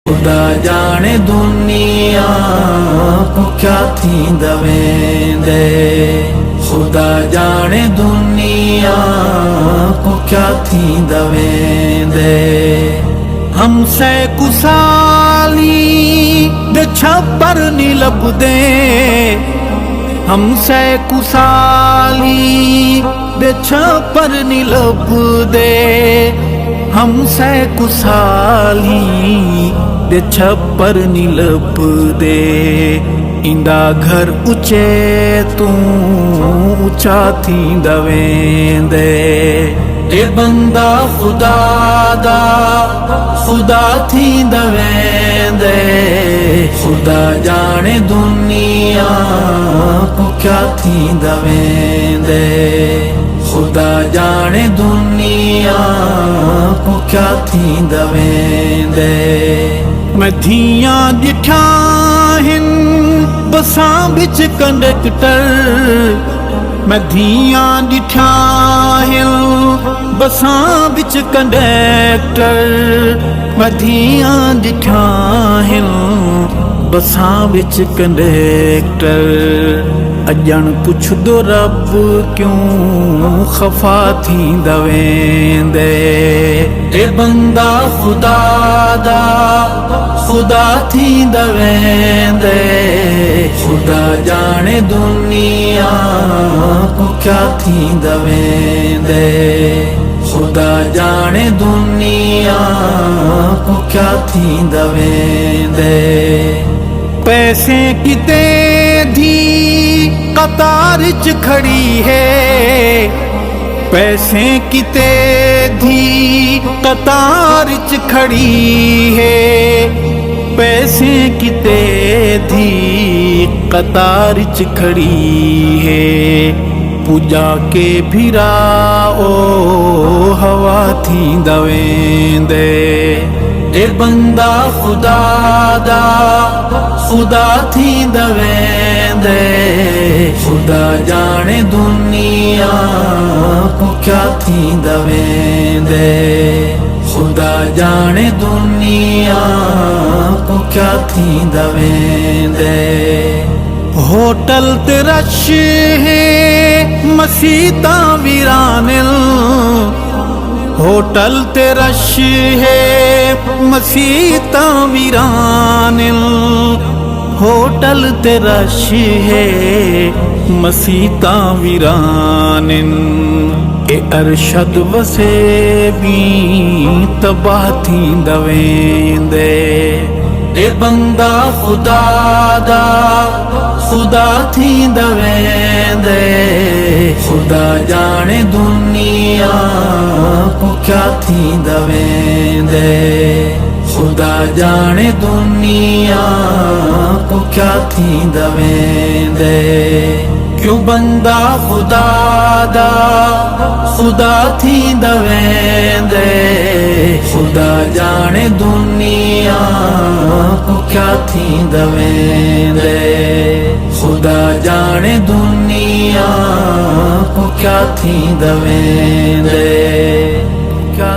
खुदा जाने दुनिया को क्या थींदा वेंदे। खुदा जाने दुनिया को क्या थींदा वेंदे। हमसे कुसाली दे छप्पर नी लभदे। हमसे कुसाली दे छप्पर नी लभदे। हमसे कुसाली दे छप्पर नी लभदे। इंदा घर उचे तू उचा थींदा वेंदे। ए बंदा खुदा दा खुदा थींदा वेंदे। खुदा जाने दुनिया को क्या थींदा वेंदे। खुदा जाने दुनिया को क्या थींदा वेंदे। मैं धियां ॾिठा हिन बसां बिच कंडक्टर। मैं धियां ॾिठा हिन बसां बिच कंडक्टर। मैं धियां ॾिठा हिन बसां बिच कंडक्टर। अजन पुछदो रब क्यों खफा थींदा वेंदे। ए बंदा खुदा दा खुदा थींदा वेंदे। खुदा जाने दुनिया को क्या थींदा वेंदे। खुदा जाने दुनिया को क्या थींदा वेंदे। पैसे किते धी कतार च खड़ी है। पैसे किते धी कतार च खड़ी है। पैसे किते धी कतार च खड़ी है। पूजा के भिरा ओ हवा थींदा वेंदे। ए बंदा खुदा दा खुदा थींदा वेंदे। खुदा जाने दुनिया को क्या थींदा वेंदे। खुदा जाने दुनिया को क्या थींदा वेंदे। होटल ते रश है मसीता वीरानिल। होटल ते रश है मसीता वीरानिल। होटल ते रश है मसीता वीरानिन। ए अरशद वसे भी तबाह थींदा वेंदे। ए बंदा खुदा दा खुदा थींदा वेंदे। खुदा जाने दुनिया को क्या थींदा वेंदे। खुदा जाने दुनिया को क्या थींदा वेंदे। क्यों बंदा खुदा दा खुदा थींदा वेंदे। खुदा जाने दुनिया को क्या थींदा वेंदे। खुदा जाने दुनिया को क्या थींदा वेंदे। क्या